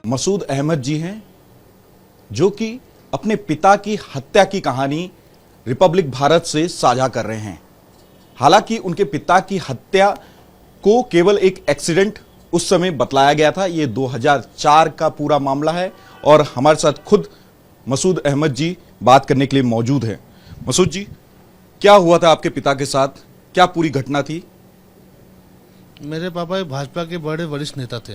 मसूद अहमद जी हैं जो कि अपने पिता की हत्या की कहानी रिपब्लिक भारत से साझा कर रहे हैं। हालांकि उनके पिता की हत्या को केवल एक एक्सीडेंट उस समय बतलाया गया था। ये 2004 का पूरा मामला है और हमारे साथ खुद मसूद अहमद जी बात करने के लिए मौजूद हैं। मसूद जी, क्या हुआ था आपके पिता के साथ, क्या पूरी घटना थी? मेरे पापा भाजपा के बड़े वरिष्ठ नेता थे,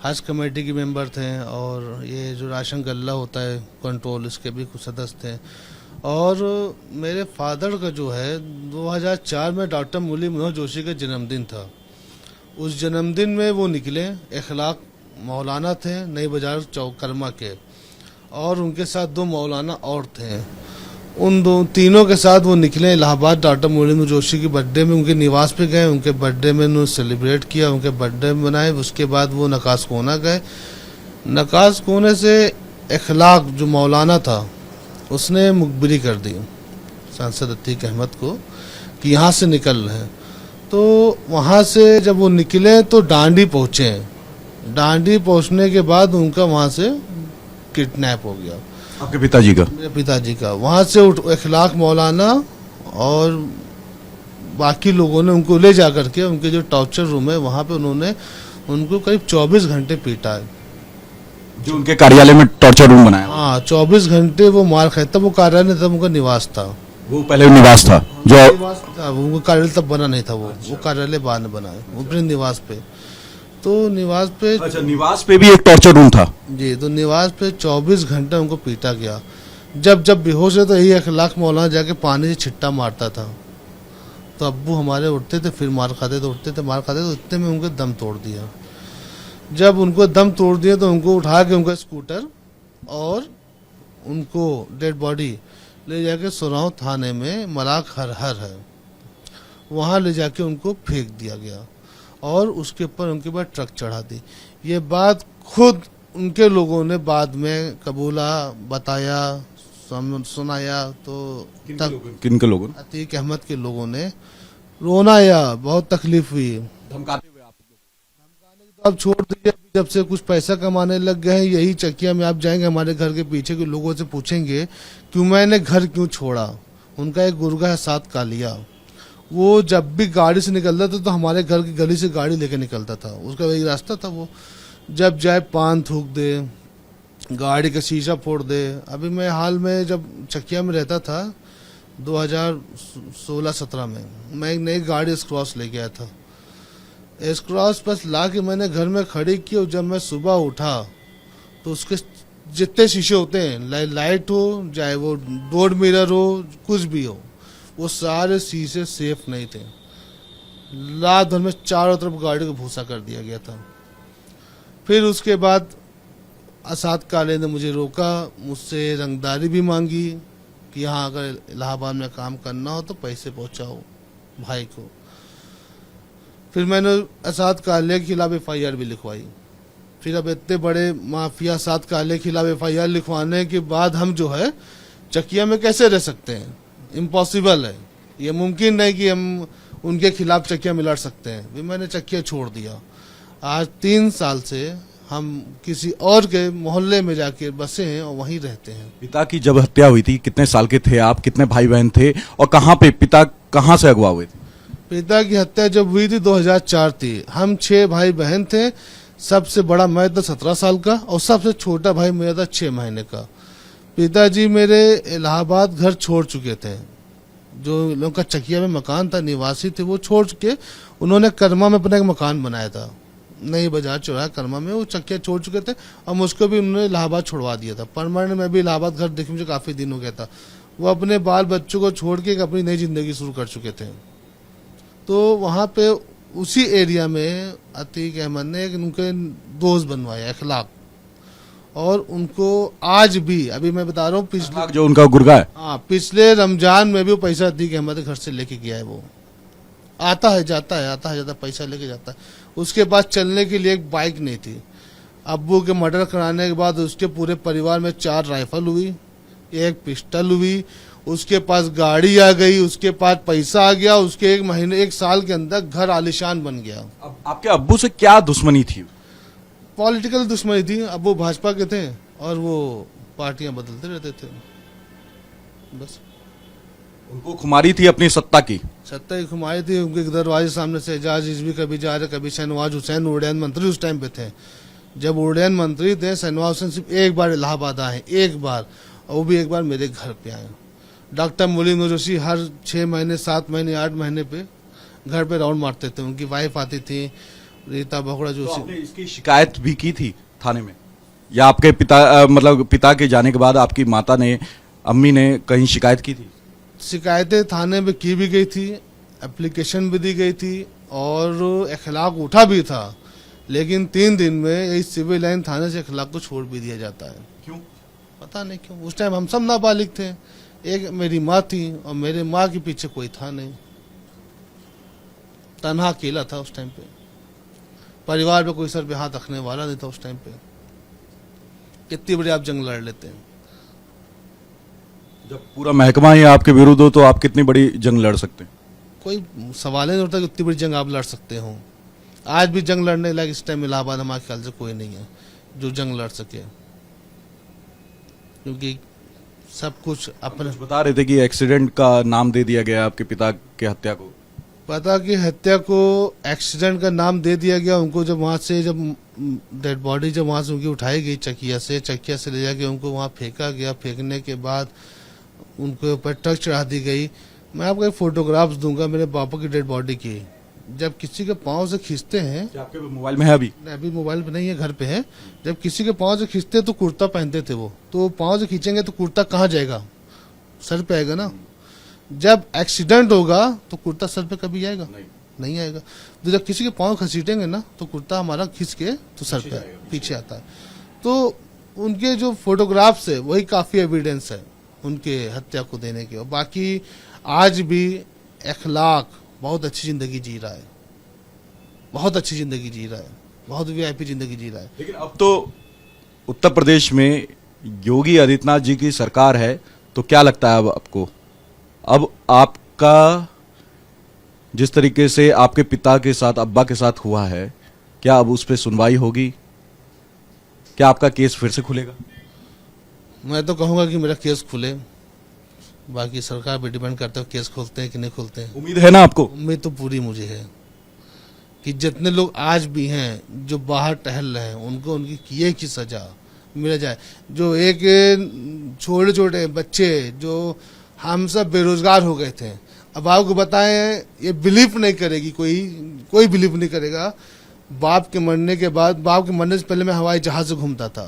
हज कमेटी के मेंबर थे और ये जो राशन गल्ला होता है कंट्रोल, इसके भी कुछ सदस्य थे। और मेरे फादर का जो है 2004 में डॉक्टर मुरली मनोहर जोशी का जन्मदिन था। उस जन्मदिन में वो निकले, इखलाक मौलाना थे नई बाजार चौकरमा के, और उनके साथ 2 मौलाना और थे। उन तीनों के साथ वो निकले इलाहाबाद डॉक्टर मुरली मनोहर जोशी की बर्थडे में, उनके निवास पे गए। उनके बर्थडे में उन्होंने सेलिब्रेट किया, उनके बर्थडे मनाए। उसके बाद वो नकाश कोना गए। नकाश कोने से इखलाक जो मौलाना था उसने मुखबिरी कर दी सांसद अतीक अहमद को कि यहाँ से निकल रहे हैं। तो वहाँ से जब वो निकले तो डांडी पहुँचे। डांडी पहुँचने के बाद उनका वहाँ से किडनैप हो गया। आपके पिताजी का? मेरे पिताजी का। वहाँ से इखलाक मौलाना और बाकी लोगों ने उनको ले जा करके उनके जो टॉर्चर रूम है वहाँ पे उन्होंने उनको करीब 24 घंटे पीटा है। जो उनके कार्यालय में टॉर्चर रूम बनाया? हाँ, 24 घंटे वो मार खाए। तब वो कार्यालय, तब उनका निवास था। वो पहले निवास था जो निवास था, वो कार्यालय तब बना नहीं था। वो कार्यालय बाद में बना है, वो अपने निवास पे। तो निवास पे, अच्छा, निवास पे भी एक टॉर्चर रूम था जी। तो निवास पे 24 घंटे उनको पीटा गया। जब बेहोश है तो यही इखलाक मौलाना जाके पानी से छिट्टा मारता था। तो अब्बू हमारे उठते थे, फिर मार खाते थे, उठते थे मार खाते थे। इतने में उनको दम तोड़ दिया। जब उनको दम तोड़ दिया तो उनको उठा के उनका स्कूटर और उनको डेड बॉडी ले जाके सुराव थाने में मराक हर है, वहाँ ले जाके उनको फेंक दिया गया और उसके ऊपर उनके बाद ट्रक चढ़ा दी। ये बात खुद उनके लोगों ने बाद में कबूला, बताया, सुनाया। तो किनके लोगों? अतीक अहमद के लोगों ने रोना आया, बहुत तकलीफ हुई। धमकाते हुए? आप तो अब छोड़ दीजिए। जब से कुछ पैसा कमाने लग गए हैं, यही चकिया में आप जाएंगे, हमारे घर के पीछे के लोगों से पूछेंगे कि मैंने घर क्यों छोड़ा। उनका एक गुर्गा है 7 कालिया, वो जब भी गाड़ी से निकलता था तो हमारे घर की गली से गाड़ी लेके निकलता था। उसका वही रास्ता था। वो जब जाए पान थूक दे, गाड़ी का शीशा फोड़ दे। अभी मैं हाल में जब चकिया में रहता था 2016-17 में, मैं एक नई गाड़ी स्क्रॉस लेके आया था। स्क्रॉस बस ला के मैंने घर में खड़ी की और जब मैं सुबह उठा तो उसके जितने शीशे होते हैं, लाइट हो चाहे वो डोर मिरर हो, कुछ भी हो, वो सारे शीशे सेफ नहीं थे। रात भर में चारों तरफ गाड़ी को भूसा कर दिया गया था। फिर उसके बाद असाद काले ने मुझे रोका, मुझसे रंगदारी भी मांगी कि यहाँ अगर इलाहाबाद में काम करना हो तो पैसे पहुँचाओ भाई को। फिर मैंने असाद काले के खिलाफ FIR भी लिखवाई। फिर अब इतने बड़े माफिया असाद काले के खिलाफ FIR लिखवाने के बाद हम जो है चकिया में कैसे रह सकते हैं? इम्पॉसिबल है, ये मुमकिन नहीं कि हम उनके खिलाफ चकिया में लड़ सकते हैं। फिर मैंने चकिया छोड़ दिया। आज 3 साल से हम किसी और के मोहल्ले में जाके बसे हैं और वहीं रहते हैं। पिता की जब हत्या हुई थी कितने साल के थे आप, कितने भाई बहन थे और कहाँ पे पिता कहाँ से अगवा हुए थे? पिता की हत्या जब हुई थी 2004 थी। हम 6 भाई बहन थे। सबसे बड़ा मैं था 17 साल का और सबसे छोटा भाई मेरा था 6 महीने का। पिताजी मेरे इलाहाबाद घर छोड़ चुके थे। जो लोगों का चकिया में मकान था, निवासी थे, वो छोड़ के उन्होंने कर्मा में अपना एक मकान बनाया था, नई बाजार चौराहा कर्मा में। वो चकिया छोड़ चुके थे और मुझको भी उन्होंने इलाहाबाद छोड़वा दिया था परमानेंट। मैं भी इलाहाबाद घर देखने मुझे काफ़ी दिन हो गया था। वो अपने बाल बच्चों को छोड़ के एक अपनी नई जिंदगी शुरू कर चुके थे। तो वहाँ पे उसी एरिया में अतीक अहमद ने एक उनके दोस्त बनवाया इखलाक, और उनको आज भी, अभी मैं बता रहा हूँ, पिछले जो उनका गुर्गा है, हाँ, पिछले रमजान में भी वो पैसा अतीक अहमद घर से लेके गया है। वो आता है जाता है, आता है जाता, पैसा लेके जाता है। उसके पास चलने के लिए एक बाइक नहीं थी। अब्बू के मर्डर कराने के बाद उसके पूरे परिवार में 4 राइफल हुई, 1 पिस्टल हुई उसके पास गाड़ी आ गई, उसके पास पैसा आ गया, उसके एक साल के अंदर घर आलिशान बन गया। अब आपके अब्बू से क्या दुश्मनी थी? पॉलिटिकल दुश्मनी थी। अब वो भाजपा के थे और वो पार्टियां बदलते रहते थे, बस। उनको खुमारी थी अपनी सत्ता की। सत्ता की खुमारी थी। उनके दरवाजे सामने से एजाज रिजवी कभी जा रहे, कभी शहनवाज हुसैन उड्डयन मंत्री उस टाइम पे थे। जब उड्डयन मंत्री थे, शहनवाज हुसैन सिर्फ एक बार इलाहाबाद आए, एक बार, और वो भी एक बार मेरे घर पे आए। डॉक्टर मोलिन जोशी हर 6 महीने, 7 महीने, 8 महीने पे घर पे राउंड मारते थे। उनकी वाइफ आती थी, रीता बखड़ा तो जोशी। आपने इसकी शिकायत भी की थी थाने में, या आपके पिता मतलब पिता के जाने के बाद आपकी माता ने, अम्मी ने कहीं शिकायत की थी? शिकायतें थाने में की भी गई थी, एप्लीकेशन भी दी गई थी और इखलाक उठा भी था, लेकिन 3 दिन में यही सिविल लाइन थाने से इखलाक को छोड़ भी दिया जाता है। क्यों? पता नहीं क्यों। उस टाइम हम सब नाबालिग थे। एक मेरी माँ थी और मेरे माँ के पीछे कोई था नहीं, तन्हा अकेला था उस टाइम पे। परिवार पे कोई सर पे हाथ रखने वाला नहीं था उस टाइम पे। कितनी बड़ी आप जंग लड़ लेते हैं। जब पूरा महकमा ही आपके विरुद्ध हो तो आप कितनी बड़ी जंग लड़ सकते हैं? कोई सवाल ही नहीं उठता कि उतनी बड़ी जंग आप लड़ सकते हो। आज भी जंग लड़ने लायक इस टाइम इलाहाबाद हमारे ख्याल से कोई नहीं है जो जंग लड़ सके, क्योंकि सब कुछ अपने। बता रहे थे कि एक्सीडेंट का नाम दे दिया गया आपके पिता के हत्या को। पता कि हत्या को एक्सीडेंट का नाम दे दिया गया। उनको जब वहां से, जब डेड बॉडी जब वहां से उनकी उठाई गई चकिया से ले जाके उनको वहां फेंका गया। फेंकने के बाद उनके ऊपर ट्रक चढ़ा दी गई। मैं आपको एक फोटोग्राफ्स दूंगा मेरे पापा की डेड बॉडी की। जब किसी के पाँव से खींचते हैं, आपके मोबाइल में है अभी? अभी मोबाइल पे नहीं है, घर पे है। जब किसी के पाँव से खींचते तो कुर्ता पहनते थे वो, तो पाँव से खींचेंगे तो कुर्ता कहाँ जाएगा? सर पे आएगा ना। जब एक्सीडेंट होगा तो कुर्ता सर पे कभी आएगा? नहीं आएगा। तो जब किसी के पाँव घसीटेंगे ना तो कुर्ता हमारा खींच के तो सर पे पीछे आता है। तो उनके जो फोटोग्राफ्स है वही काफी एविडेंस है उनके हत्या को देने के। और बाकी आज भी अखलाक, बहुत अच्छी जिंदगी जी रहा है, बहुत अच्छी जिंदगी जी रहा है, बहुत वीआईपी जिंदगी जी रहा है। लेकिन अब तो उत्तर प्रदेश में योगी आदित्यनाथ जी की सरकार है, तो क्या लगता है अब आपको? अब आपका जिस तरीके से आपके पिता के साथ, अब्बा के साथ हुआ है, क्या अब उस पर सुनवाई होगी? क्या आपका केस फिर से खुलेगा? मैं तो कहूंगा कि मेरा केस खुले, बाकी सरकार पे डिपेंड करता है केस खोलते हैं कि नहीं खोलते हैं। उम्मीद है ना आपको? उम्मीद तो पूरी मुझे है कि जितने लोग आज भी हैं जो बाहर टहल रहे हैं उनको उनकी किए की सजा मिल जाए। जो एक छोटे छोटे बच्चे जो हम सब बेरोजगार हो गए थे, अब आपको बताएं, ये बिलीव नहीं करेगी, कोई बिलीव नहीं करेगा। बाप के मरने के बाद, बाप के मरने से पहले मैं हवाई जहाज से घूमता था।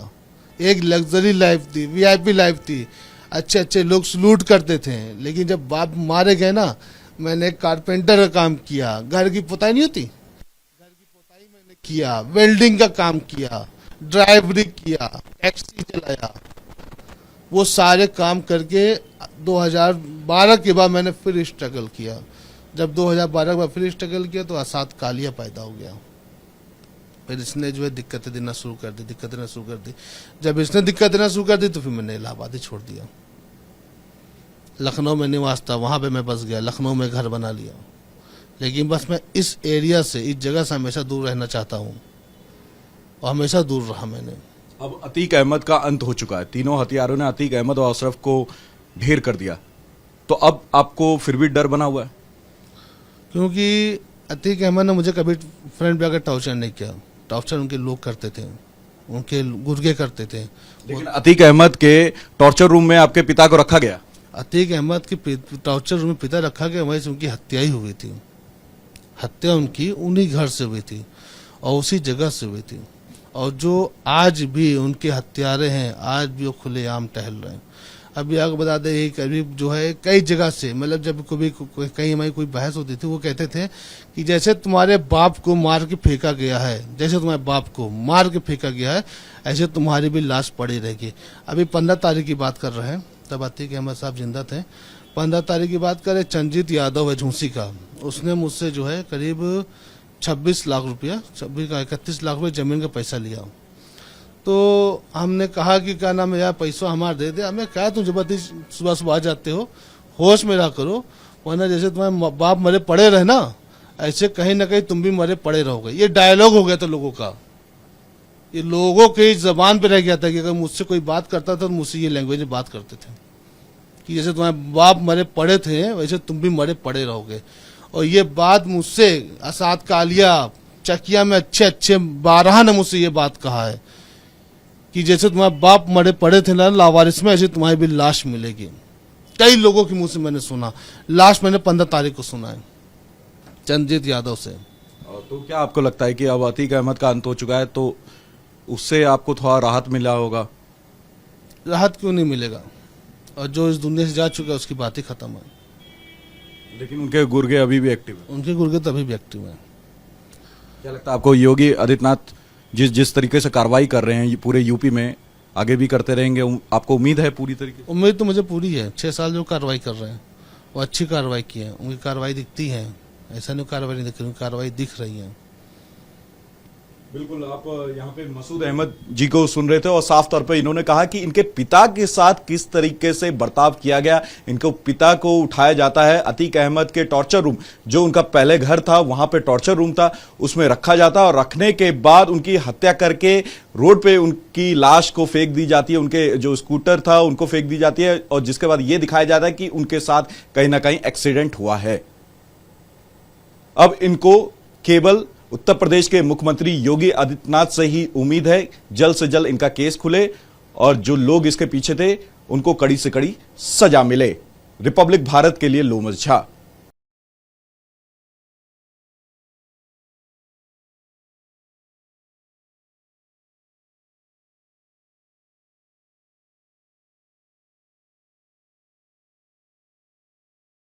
एक लग्जरी लाइफ थी, वीआईपी लाइफ थी, अच्छे अच्छे लोग सलूट करते थे। लेकिन जब बाप मारे गए ना, मैंने कारपेंटर का काम किया, घर की पुताई नहीं होती, घर की पुताई मैंने किया, वेल्डिंग का काम किया, ड्राइवरी किया, टैक्सी चलाया। वो सारे काम करके 2012 के बाद मैंने फिर स्ट्रगल किया। जब 2012 के बाद फिर स्ट्रगल किया तो आसाद कालिया पैदा हो गया। फिर इसने जो है दिक्कतें देना शुरू कर दी। जब इसने दिक्कत देना शुरू कर दी तो फिर मैंने इलाहाबाद ही छोड़ दिया। लखनऊ में निवास था, वहां पे मैं बस गया, लखनऊ में घर बना लिया। लेकिन बस मैं इस एरिया से, इस जगह से हमेशा दूर रहना चाहता हूँ और हमेशा दूर रहा मैंने। अब अतीक अहमद का अंत हो चुका है। तीनों हथियारों ने अतीक अहमद और अशरफ को ढेर कर दिया, तो अब आपको फिर भी डर बना हुआ है? क्योंकि अतीक अहमद ने मुझे कभी फ्रेंड पे आकर टॉर्चर नहीं किया। टॉर्चर उनके लोग करते थे, उनके गुर्गे करते थे। लेकिन अतीक अहमद के टॉर्चर रूम में आपके पिता को रखा गया। अतीक अहमद के टॉर्चर रूम में पिता रखा गया, वहीं से उनकी हत्या ही हुई थी। हत्या उनकी उन्हीं घर से हुई थी और उसी जगह से हुई थी। और जो आज भी उनके हत्यारे हैं, आज भी वो खुलेआम टहल रहे हैं। अभी आपको बता दें, ये करीब जो है कई जगह से, मतलब जब कभी कहीं हमारी कोई बहस होती थी, वो कहते थे कि जैसे तुम्हारे बाप को मार के फेंका गया है, जैसे तुम्हारे बाप को मार के फेंका गया है, ऐसे तुम्हारी भी लाश पड़ी रहेगी। अभी 15 तारीख की बात कर रहे हैं, तब अतीक अहमद साहब जिंदा थे। 15 तारीख की बात करें, चंजीत यादव है झूंसी का, उसने मुझसे जो है करीब 26 लाख रुपया, 31 लाख रुपये जमीन का पैसा लिया। तो हमने कहा कि क्या नाम है यार, पैसा हमारा दे दे। हमें कहा तुम जबरदस्ती सुबह सुबह आ जाते हो होश में रहा करो, वरना जैसे तुम्हारे बाप मरे पड़े रहे ना, ऐसे कहीं ना कहीं तुम भी मरे पड़े रहोगे। ये डायलॉग हो गया था लोगों का, ये लोगों की जबान पे रह गया था कि अगर मुझसे कोई बात करता था तो मुझसे ये लैंग्वेज में बात करते थे कि जैसे तुम्हारे बाप मरे पड़े थे वैसे तुम भी मरे पड़े रहोगे। और ये बात मुझसे असाद कालिया चकिया में अच्छे अच्छे 12 ने मुझसे ये बात कहा है कि जैसे तुम्हारे बाप मरे पड़े थे ना लावारिस में, ऐसे तुम्हारी भी लाश मिलेगी। कई लोगों के मुंह से मैंने सुना। लास्ट मैंने 15 तारीख को सुना है चंद्रजीत यादव से। तो क्या आपको लगता है कि अब अतीक अहमद का अंत हो चुका है, तो उससे आपको थोड़ा राहत मिला होगा? राहत क्यों नहीं मिलेगा, और जो इस दुनिया से जा चुका है उसकी बात ही खत्म है। लेकिन उनके गुर्गे अभी भी एक्टिव है। उनके गुर्गे तभी भी एक्टिव है। क्या लगता है आपको योगी आदित्यनाथ जिस तरीके से कार्रवाई कर रहे हैं पूरे यूपी में, आगे भी करते रहेंगे? आपको उम्मीद है पूरी तरीके से? उम्मीद तो मुझे पूरी है। 6 साल जो कार्रवाई कर रहे हैं वो अच्छी कार्रवाई की है, उनकी कार्रवाई दिखती है, ऐसा नहीं कार्रवाई नहीं दिख रही, कार्रवाई दिख रही है। बिल्कुल, आप यहाँ पे मसूद अहमद जी को सुन रहे थे और साफ तौर पे इन्होंने कहा कि इनके पिता के साथ किस तरीके से बर्ताव किया गया। इनको पिता को उठाया जाता है अतीक अहमद के टॉर्चर रूम, जो उनका पहले घर था वहां पे टॉर्चर रूम था, उसमें रखा जाता और रखने के बाद उनकी हत्या करके रोड पे उनकी लाश को फेंक दी जाती है, उनके जो स्कूटर था उनको फेंक दी जाती है, और जिसके बाद यह दिखाया जाता है कि उनके साथ कहीं ना कहीं एक्सीडेंट हुआ है। अब इनको केवल उत्तर प्रदेश के मुख्यमंत्री योगी आदित्यनाथ से ही उम्मीद है जल्द से जल्द इनका केस खुले और जो लोग इसके पीछे थे उनको कड़ी से कड़ी सजा मिले। रिपब्लिक भारत के लिए लोमस झा।